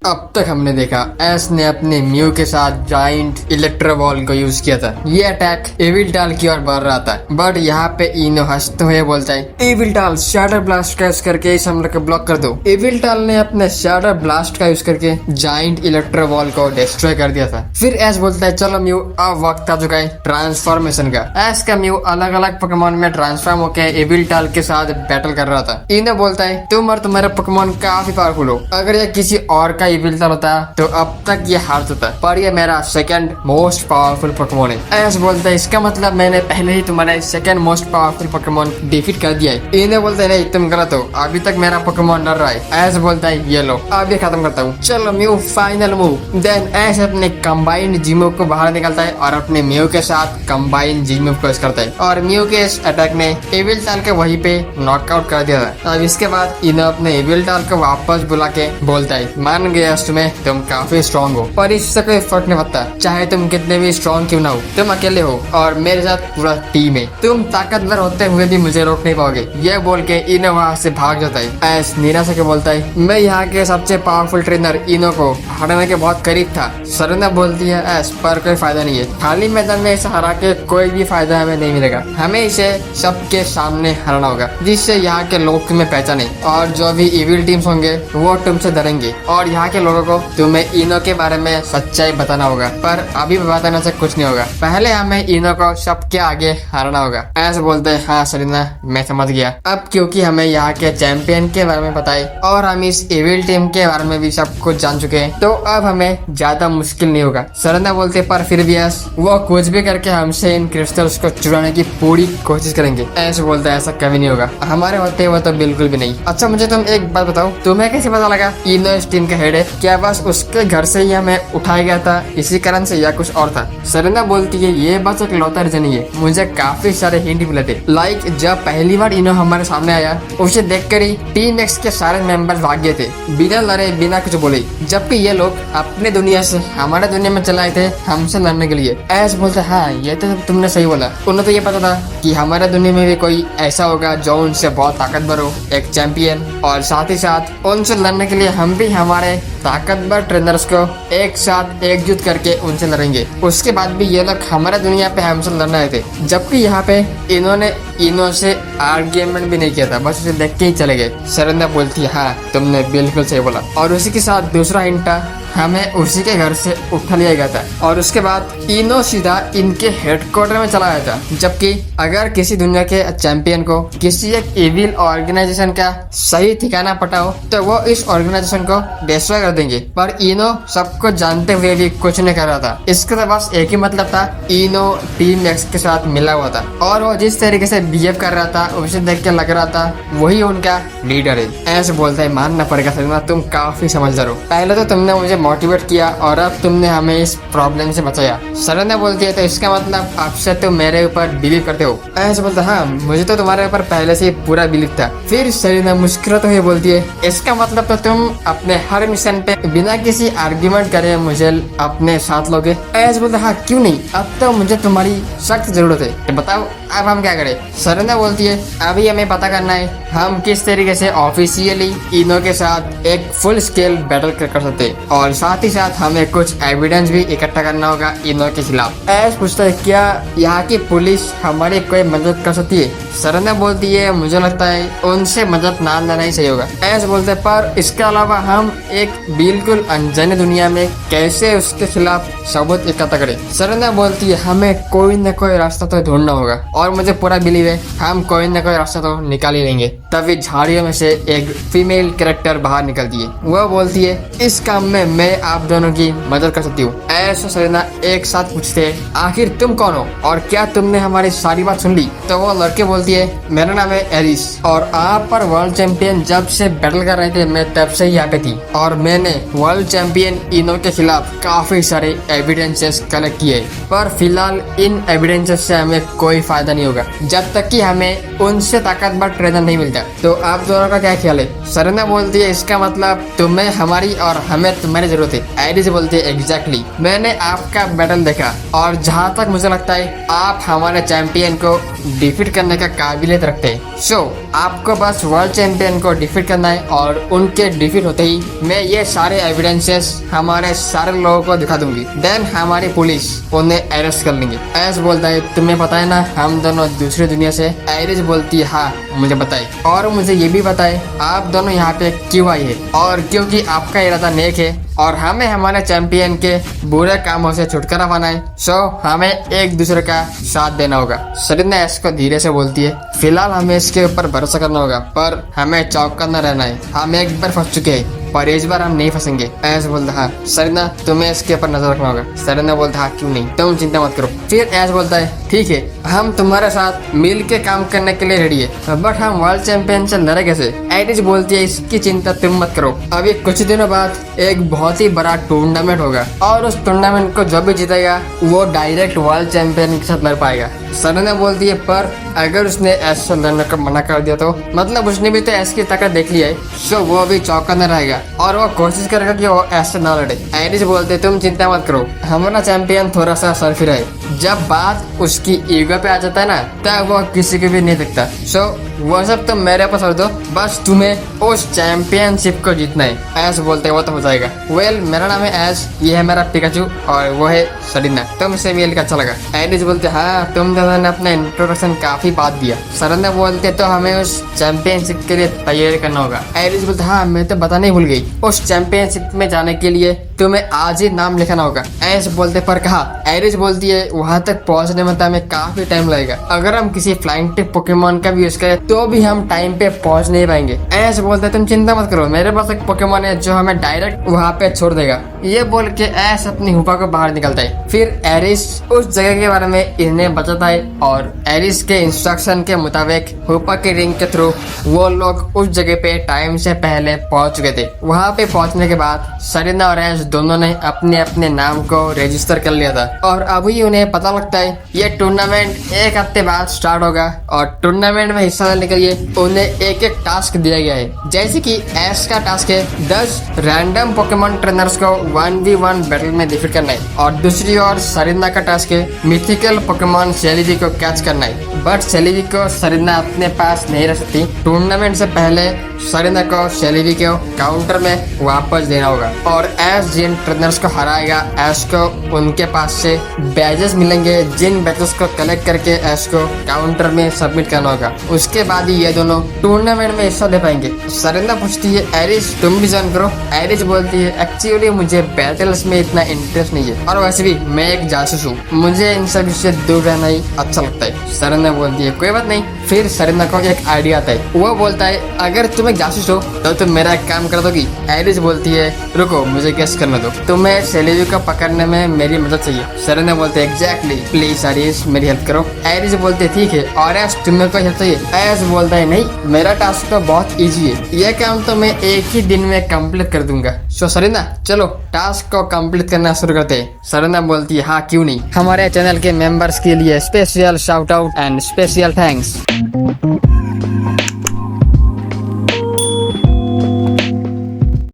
अब तक हमने देखा एस ने अपने म्यू के साथ जाइंट इलेक्ट्रो बॉल को यूज किया था। ये अटैक एविल की ओर बढ़ रहा था, बट यहाँ पे इनो हंसते हुए बोलता है, एविल शैटर ब्लास्ट का यूज करके इस हमले को ब्लॉक कर दो। एविल ने अपने शैटर ब्लास्ट का यूज करके जाइंट इलेक्ट्रो बॉल को डिस्ट्रॉय कर दिया था। फिर एस बोलता है, चलो म्यू अब वक्त आ चुका है ट्रांसफॉर्मेशन का। एस का म्यू अलग अलग पोकेमोन में ट्रांसफॉर्म होकर एविल के साथ बैटल कर रहा था। इनो बोलता है, तुम और तुम्हारे पोकेमोन काफी पावरफुल हो, अगर ये किसी और का एविल होता तो अब तक ये हार जाता, पर ये मेरा सेकंड मोस्ट पावरफुल पोकेमोन है। एस बोलता है, इसका मतलब मैंने पहले ही तुम्हारा second most powerful Pokemon defeat कर दिया है। इन्हें बोलते हैं, नहीं तुम गलत हो, अभी तक मेरा पोकेमोन डर रहा है। एस बोलता है, ये लो अब ये खत्म करता हूँ, चलो म्यू फाइनल मूव। देन एस अपने कंबाइंड जी मूव को बाहर निकलता है और अपने म्यू के साथ कंबाइंड जी मूव को यूज करता है और म्यू के इस अटैक ने एविल के वहीं पे नॉकआउट कर दिया था। अब इसके बाद इन्हें अपने एविल को वापस बुला के बोलता है, मान गया तुम्हें, तुम काफी स्ट्रॉन्ग हो, पर इससे कोई फर्क नहीं पड़ता, चाहे तुम कितने भी स्ट्रॉन्ग क्यों ना हो, तुम अकेले हो और मेरे साथ पूरा टीम है, तुम ताकतवर होते हुए भी मुझे रोक नहीं पाओगे। ये बोल के इनो वहाँ से भाग जाता है। एस निराशा के बोलता है, मैं यहाँ के सबसे पावरफुल ट्रेनर इनो को हराने के बहुत करीब था। सरना बोलती है, एस पर कोई फायदा नहीं है, खाली मैदान में इसे हरा के कोई भी फायदा हमें नहीं मिलेगा, हमें इसे सबके सामने हराना होगा, जिससे यहाँ के लोग तुम्हें पहचाने और जो भी इविल टीम्स होंगे वो तुमसे डरेंगे और यहाँ के लोगों को तुम्हें इनो के बारे में सच्चाई बताना होगा, पर अभी बताने से कुछ नहीं होगा, पहले हमें इनो को सबके आगे हराना होगा। ऐसे बोलते हैं, हाँ सरीना मैं समझ गया, अब क्योंकि हमें यहाँ के चैंपियन के बारे में पता है और हम इस इविल टीम के बारे में भी सब कुछ जान चुके हैं, तो अब हमें ज्यादा मुश्किल नहीं होगा। सरीना बोलते, पर फिर भी वो कुछ भी करके हमसे इन क्रिस्टल्स को चुराने की पूरी कोशिश करेंगे। ऐसे बोलते, ऐसा कभी नहीं होगा, हमारे होते हुए तो बिल्कुल भी नहीं। अच्छा मुझे तुम एक बात बताओ, तुम्हें कैसे पता लगा इनो इस टीम का हेड है? क्या बस उसके घर से ही हमें उठाया गया था इसी कारण से या कुछ और था? सरीना बोलती है, ये बस एक लौता रीजन ही है, मुझे काफी सारे हिंट मिले थे। लाइक जब पहली बार इनो हमारे सामने आया, उसे देखकर ही टीम एक्स के सारे मेंबर्स भाग गए थे बिना लड़े बिना कुछ बोले, जबकि ये लोग अपने दुनिया से हमारे दुनिया में चलाए थे हमसे लड़ने के लिए। ऐस बोलते, हाँ ये तो तुमने सही बोला, उन्हें तो ये पता था कि हमारे दुनिया में भी कोई ऐसा होगा जो उनसे बहुत ताकतवर हो, एक चैंपियन, और साथ ही साथ उनसे लड़ने के लिए हम भी हमारे ताकतवर ट्रेनर्स को एक साथ एकजुट करके उनसे लड़ेंगे। उसके बाद भी ये लोग हमारे दुनिया पे हमसे लड़ने आए थे, जबकि यहाँ पे इन्होंने इनो से आर्ग्यूमेंट भी नहीं किया था, बस उसे देख के ही चले गए। सरिंदा बोलती है, हाँ तुमने बिल्कुल सही बोला। और उसी के साथ दूसरा हिंट, हमें उसी के घर से उठा लिया गया था और उसके बाद इनो सीधा इनके हेडक्वार्टर में चला गया था, जबकि अगर किसी दुनिया के चैंपियन को किसी एक इविल ऑर्गेनाइजेशन का सही ठिकाना पता हो तो वो इस ऑर्गेनाइजेशन को डिस्ट्रॉय कर देंगे, पर इनो सबको जानते हुए भी कुछ नहीं कर रहा था। इसका तो बस एक ही मतलब था, इनो टीम एक्स के साथ मिला हुआ था और वो जिस तरीके से बिहेव कर रहा था उसे देख के लग रहा था वही उनका लीडर है। ऐसे बोलता है, मानना पड़ेगा सरीना, तुम काफी समझदार हो, पहले तो तुमने मुझे मोटिवेट किया और अब तुमने हमें इस प्रॉब्लम से बचाया। सरीना बोलती है, तो इसका मतलब अब से तुम मेरे ऊपर बिलीव करते हो? ऐसे बोलता, हाँ मुझे तो तुम्हारे ऊपर पहले से पूरा बिलीव था। फिर सरीना मुस्कुराते हुए बोलती है, इसका मतलब तो तुम अपने हर मिशन पे बिना किसी आर्ग्यूमेंट करे मुझे अपने साथ लोगे? ऐसे बोलता, हाँ क्यों नहीं, अब तो मुझे तुम्हारी सख्त जरूरत है, तो बताओ अब हम क्या करें? सरीना बोलती है, अभी हमें पता करना है हम किस तरीके से ऑफिशियली इनो के साथ एक फुल स्केल बैटल कर सकते हैं और साथ ही साथ हमें कुछ एविडेंस भी इकट्ठा करना होगा इनो के खिलाफ। ऐस पूछता है, क्या यहाँ की पुलिस हमारी कोई मदद कर सकती है? सरीना बोलती है, मुझे लगता है उनसे मदद ना लेना ही सही होगा। ऐस बोलते हैं, पर इसके अलावा हम एक बिल्कुल अनजाने दुनिया में कैसे उसके खिलाफ सबूत इकट्ठा करें? सरीना बोलती है, हमें कोई न कोई रास्ता तो ढूंढना होगा और मुझे पूरा बिलीव है हम कोई न कोई रास्ता तो निकाल ही लेंगे। तभी झाड़ियों में से एक फीमेल कैरेक्टर बाहर निकलती है, वह बोलती है, इस काम में मैं आप दोनों की मदद कर सकती हूँ। ऐसा सरीना एक साथ पूछते हैं, आखिर तुम कौन हो और क्या तुमने हमारी सारी बात सुन ली? तो वो लड़के बोलती है, मेरा नाम है एरिस और आप पर वर्ल्ड चैंपियन जब से बैटल कर रहे थे मैं तब से ही यहाँ पे थी और मैंने वर्ल्ड चैंपियन इनो के खिलाफ काफी सारे एविडेंसेस कलेक्ट किए, पर फिलहाल इन एविडेंसेस से हमें कोई फायदा नहीं होगा जब तक कि हमें उनसे ताकतवर ट्रेनर नहीं मिलता। तो आप दोनों का क्या ख्याल है? सरीना बोलती है, इसका मतलब तुम्हें हमारी और हमें तुम्हारी जरूरत है। एरिस बोलती है, एग्जैक्टली, मैंने आपका बैटल देखा और जहाँ तक मुझे लगता है आप हमारे चैंपियन को डिफीट करने का काबिलियत रखते हैं। सो आपको बस वर्ल्ड चैंपियन को डिफीट करना है और उनके डिफीट होते ही मैं ये सारे एविडेंसेस हमारे सारे लोगों को दिखा दूंगी। देन हमारी पुलिस उन्हें अरेस्ट कर लेंगे। ऐस बोलता है तुम्हें पता है ना हम दोनों दूसरी दुनिया से। आयरिस बोलती है हाँ मुझे बताए, और मुझे ये भी बताए आप दोनों यहाँ पे क्यों आई है, और क्योंकि आपका इरादा नेक है और हमें हमारे चैंपियन के बुरे कामों से छुटकारा पाना है, सो हमें एक दूसरे का साथ देना होगा। सरीना ऐश को धीरे से बोलती है फिलहाल हमें इसके ऊपर भरोसा करना होगा, पर हमें चौकन्ना न रहना है। हम एक बार फंस चुके हैं पर इस बार हम नहीं फंसेंगे। ऐश बोलता हाँ सरीना तुम्हें इसके ऊपर नजर रखना होगा। सरीना बोलता हाँ क्यों नहीं, तुम चिंता मत करो। फिर ऐश बोलता है ठीक है हम तुम्हारे साथ मिल के काम करने के लिए रेडी है, बट हम वर्ल्ड चैंपियन से लड़े कैसे। आयरिस बोलती है इसकी चिंता तुम मत करो, अभी कुछ दिनों बाद एक बहुत ही बड़ा टूर्नामेंट होगा और उस टूर्नामेंट को जो भी जीतेगा वो डायरेक्ट वर्ल्ड चैंपियन के साथ लड़ पाएगा। सरीना बोलती है पर अगर उसने ऐश से लड़ने को मना कर दिया तो, मतलब उसने भी तो ऐश की ताकत देख ली है, सो वो भी चौकन्ना रहेगा और वो कोशिश करेगा कि वो ऐश से ना लड़े। आयरिस बोलते तुम चिंता मत करो, हमारा चैंपियन थोड़ा सा सरफिरा है, जब बात उसकी ईगो पे आ जाता है ना तब वो किसी को भी नहीं दिखता। सो वो सब तो मेरे पास छोड़ दो, बस तुम्हें उस चैंपियनशिप को जीतना है। ऐश बोलते वो तो हो जाएगा। वेल मेरा नाम है ऐश, ये है मेरा पिकाचू और वो है सरीना, तुमसे मिल के अच्छा लगा। आयरिस बोलते हाँ तुम दोनों ने अपना इंट्रोडक्शन काफी बात दिया। सरीना बोलते तो हमें उस चैंपियनशिप के लिए तैयारी करना होगा। आयरिस बोलते हाँ मैं तो बताने ही भूल गई, उस चैंपियनशिप में जाने के लिए तुम्हें आज ही नाम लिखाना होगा। ऐश बोलते पर कहा। आयरिस बोलती है वहां तक पहुंचने में हमें काफी टाइम लगेगा, अगर हम किसी फ्लाइंग टिप पोकेमोन का भी यूज करें तो भी हम टाइम पे पहुंच नहीं पाएंगे। ऐश बोलते तुम चिंता मत करो, मेरे पास एक पोकेमोन है जो हमें डायरेक्ट वहां पे छोड़ देगा। ये बोल के ऐश अपनी हुपा को बाहर निकलता है। फिर आयरिस उस जगह के बारे में इन्हें बताता है और आयरिस के इंस्ट्रक्शन के मुताबिक हुपा के रिंग के थ्रू वो लोग उस जगह पे टाइम से पहले पहुंच चुके थे। वहां पे पहुंचने के बाद सरीना और ऐश दोनों ने अपने अपने नाम को रजिस्टर कर लिया था और अभी उन्हें पता लगता है ये टूर्नामेंट एक हफ्ते बाद स्टार्ट होगा और टूर्नामेंट में हिस्सा लेने के लिए उन्हें एक एक टास्क दिया गया है। जैसे कि ऐश का टास्क है 10 रैंडम पोकेमोन ट्रेनर्स को 1v1 बैटल में डिफीट करना है और दूसरी ओर सरीना का टास्क है मिथिकल पोकेमोन सेलिवी को कैच करना है, बट सेलिवी को सरीना अपने पास नहीं रख सकती। टूर्नामेंट से पहले सरीना को सेलिवी को काउंटर में वापस देना होगा और ऐश जिन ट्रेनर्स को हराएगा ऐश को उनके पास से बैजेस मिलेंगे, जिन बैजेस को कलेक्ट करके ऐश को काउंटर में सबमिट करना होगा। उसके बाद ही ये दोनों टूर्नामेंट में हिस्सा ले पाएंगे। सरीना पूछती है आयरिस तुम भी ज्वाइन करो। आयरिस बोलती है एक्चुअली मुझे बैटल्स में इतना इंटरेस्ट नहीं है और वैसे भी मैं एक जासूस हूँ, मुझे इन सब से दूर रहना ही अच्छा लगता है। सरीना बोलती है कोई बात नहीं। फिर सरीना को एक आइडिया आता है, वो बोलता है अगर तुम एक जासूस हो तो तुम मेरा एक काम कर दोगी। आयरिस बोलती है रुको मुझे गेस करने दो, तुम्हें सेलिवी को पकड़ने में मेरी मदद चाहिए। सरीना बोलते हैं एग्जैक्टली, प्लीज आयरिस मेरी हेल्प करो। आयरिस बोलते हैं ठीक है, और ऐश तुम्हें कोई हेल्प चाहिए। ऐश बोलता है नहीं मेरा टास्क तो बहुत इजी है, ये काम तो मैं एक ही दिन में कंप्लीट कर दूंगा। सो सरीना चलो टास्क को कंप्लीट करना शुरू करते हैं। सरीना बोलती है हाँ क्यों नहीं। हमारे चैनल के मेंबर्स के लिए special shout out and special thanks.